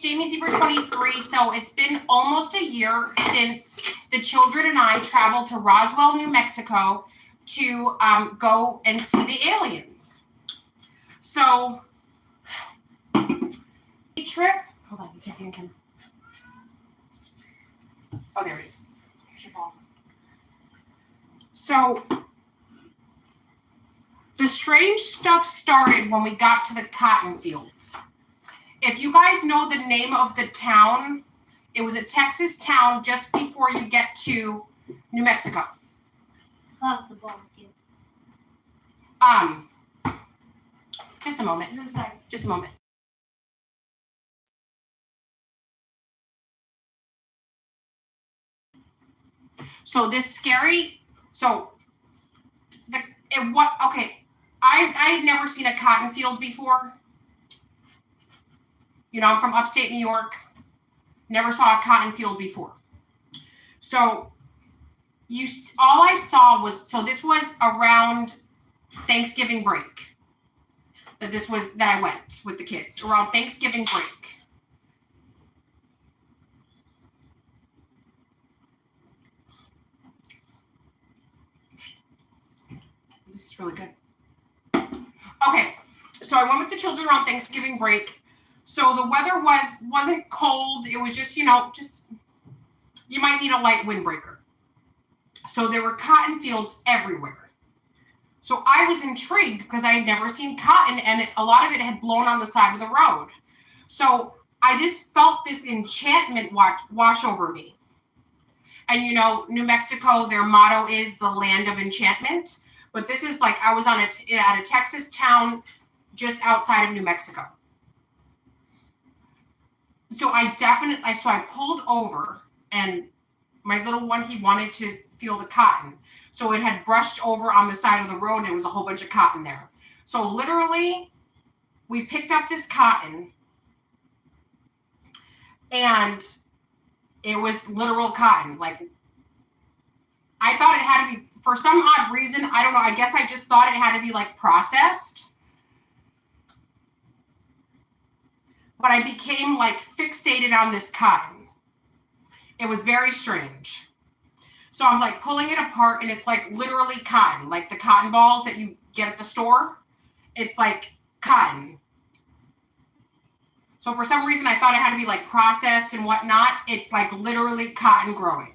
jamiezebra23. So it's been almost a year since the children and I traveled to Roswell, New Mexico to go and see the aliens. So, trip. Hold on, you can't hear him. Oh, there it is. Here's your ball. So, the strange stuff started when we got to the cotton fields. If you guys know the name of the town, it was a Texas town just before you get to New Mexico. The ball again. Just a moment. No, sorry. Just a moment. So this scary, I had never seen a cotton field before. You know, I'm from upstate New York. Never saw a cotton field before. So all I saw was, so this was around Thanksgiving break. That I went with the kids around Thanksgiving break. This is really good. Okay, so I went with the children around Thanksgiving break. So the weather wasn't cold. It was just, you might need a light windbreaker. So there were cotton fields everywhere. So I was intrigued because I had never seen cotton, and a lot of it had blown on the side of the road. So I just felt this enchantment wash over me. And New Mexico, their motto is the land of enchantment. But this is like I was at a Texas town just outside of New Mexico. So I pulled over, and my little one, he wanted to feel the cotton. So it had brushed over on the side of the road, and there was a whole bunch of cotton there. So literally, we picked up this cotton, and it was literal cotton. Like, I thought it had to be, for some odd reason, I don't know, I guess I just thought it had to be like processed. But I became like fixated on this cotton. It was very strange. So I'm like pulling it apart, and it's like literally cotton, like the cotton balls that you get at the store. It's like cotton. So for some reason I thought it had to be like processed and whatnot. It's like literally cotton growing.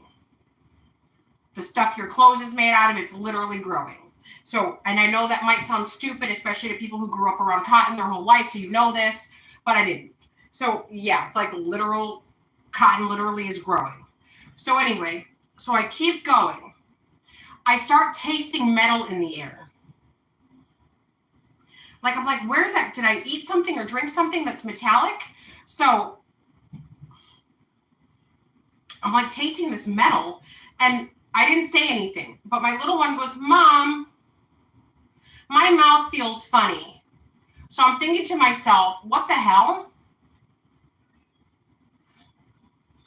The stuff your clothes is made out of, it's literally growing. So, and I know that might sound stupid, especially to people who grew up around cotton their whole life, so you know this, but I didn't. So yeah, it's like literal cotton literally is growing. So anyway, so I keep going. I start tasting metal in the air. Like, I'm like, where's that? Did I eat something or drink something that's metallic? So I'm like tasting this metal, and I didn't say anything, but my little one goes, "Mom, my mouth feels funny." So I'm thinking to myself, what the hell?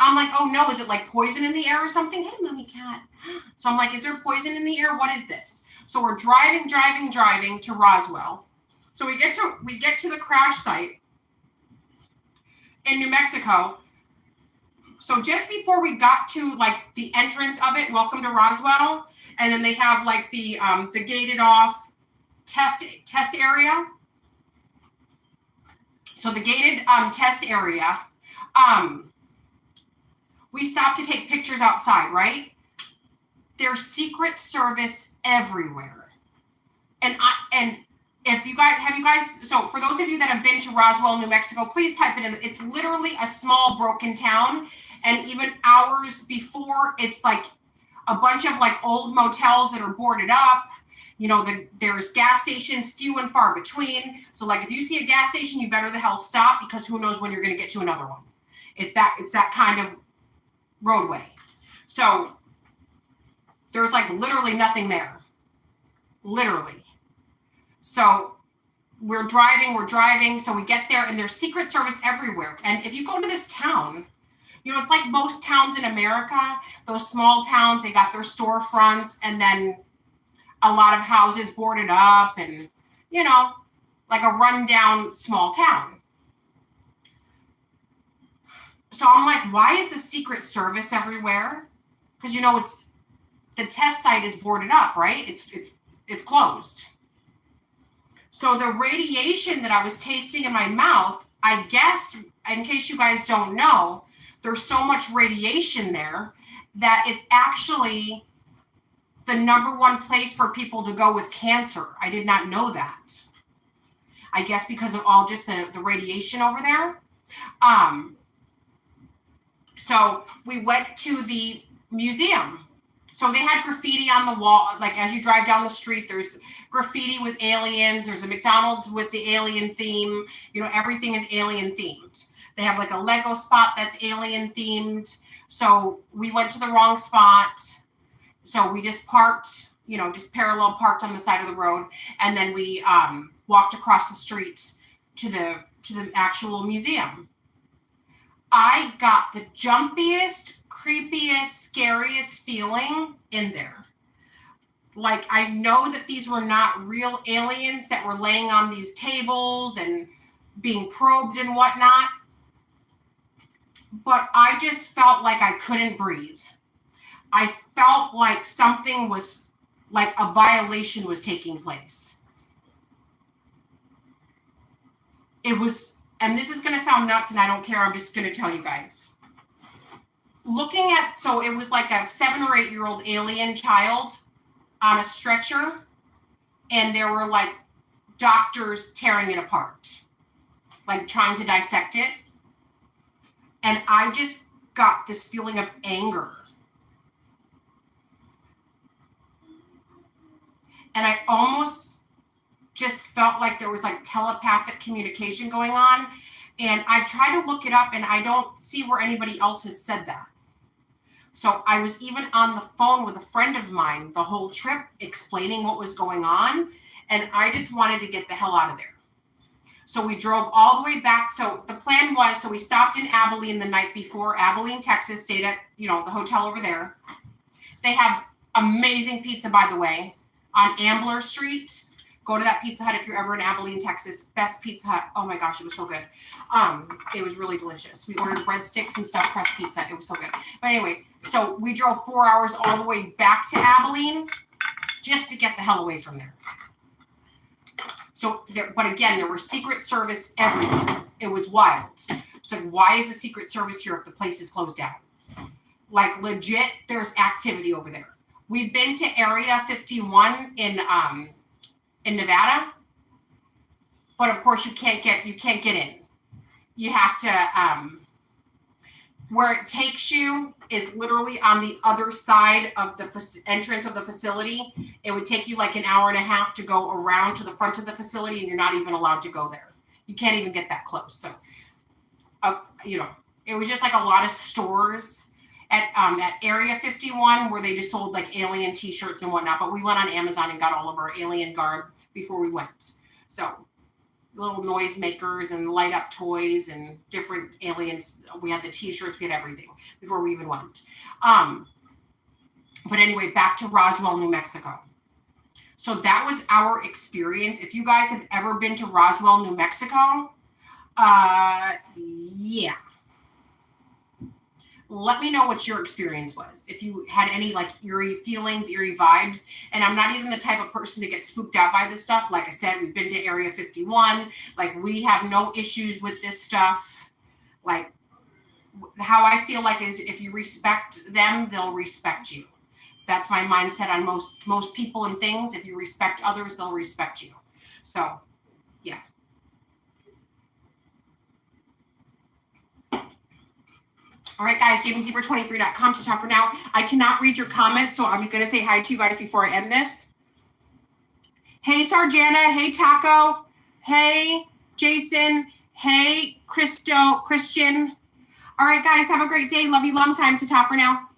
I'm like, oh no, is it like poison in the air or something? Hey, mommy cat. So I'm like, is there poison in the air? What is this? So we're driving to Roswell. So we get to the crash site in New Mexico. So just before we got to like the entrance of it, welcome to Roswell, and then they have like the gated off test area. So the gated test area, we stopped to take pictures outside, right? There's Secret Service everywhere. And if you guys, so for those of you that have been to Roswell, New Mexico, please type it in. It's literally a small broken town. And even hours before, it's like a bunch of like old motels that are boarded up. There's gas stations, few and far between. So like if you see a gas station, you better the hell stop, because who knows when you're going to get to another one. It's that kind of roadway. So there's like literally nothing there. Literally. So we're driving. So we get there, and there's Secret Service everywhere. And if you go to this town, it's like most towns in America, those small towns, they got their storefronts, and then a lot of houses boarded up, and, like a rundown small town. So I'm like, why is the Secret Service everywhere? Because it's the test site is boarded up, right? It's closed. So the radiation that I was tasting in my mouth, I guess, in case you guys don't know, there's so much radiation there that it's actually the #1 place for people to go with cancer. I did not know that. I guess because of all just the radiation over there. So we went to the museum. So they had graffiti on the wall. Like as you drive down the street, there's graffiti with aliens. There's a McDonald's with the alien theme. Everything is alien themed. They have like a Lego spot that's alien themed. So we went to the wrong spot. So we just parked, just parallel parked on the side of the road. And then we walked across the street to the actual museum. I got the jumpiest, creepiest, scariest feeling in there. Like, I know that these were not real aliens that were laying on these tables and being probed and whatnot. But I just felt like I couldn't breathe. I felt like something was, like a violation was taking place. It was, and this is going to sound nuts and I don't care, I'm just going to tell you guys. So it was like a 7 or 8 year old alien child on a stretcher, and there were like doctors tearing it apart, like trying to dissect it. And I just got this feeling of anger. And I almost just felt like there was like telepathic communication going on. And I try to look it up and I don't see where anybody else has said that. So I was even on the phone with a friend of mine the whole trip explaining what was going on. And I just wanted to get the hell out of there. So we drove all the way back. So the plan was, so we stopped in Abilene the night before, Abilene, Texas, stayed at, the hotel over there. They have amazing pizza, by the way, on Ambler Street. Go to that Pizza Hut if you're ever in Abilene, Texas. Best Pizza Hut. Oh my gosh, it was so good. It was really delicious. We ordered breadsticks and stuffed crust pizza. It was so good. But anyway, so we drove 4 hours all the way back to Abilene just to get the hell away from there. So, but again, there were Secret Service everywhere. It was wild. It's like, why is the Secret Service here if the place is closed down? Like, legit, there's activity over there. We've been to Area 51 in Nevada, but of course you can't get in. You have to, where it takes you is literally on the other side of the entrance of the facility. It would take you like an hour and a half to go around to the front of the facility, and you're not even allowed to go there. You can't even get that close. So, it was just like a lot of stores at Area 51 where they just sold like alien t-shirts and whatnot. But we went on Amazon and got all of our alien garb before we went. So little noise makers and light up toys and different aliens. We had the t-shirts, we had everything before we even went. But anyway, back to Roswell, New Mexico. So that was our experience. If you guys have ever been to Roswell, New Mexico, yeah. Let me know what your experience was. If you had any like eerie feelings, eerie vibes. And I'm not even the type of person to get spooked out by this stuff. Like I said, we've been to Area 51. Like, we have no issues with this stuff. Like, how I feel like is if you respect them, they'll respect you. That's my mindset on most people and things. If you respect others, they'll respect you. So, yeah. All right, guys, jamiezebra23.com to talk for now. I cannot read your comments, so I'm going to say hi to you guys before I end this. Hey, Sarjana. Hey, Taco. Hey, Jason. Hey, Christian. All right, guys, have a great day. Love you long time. To talk for now.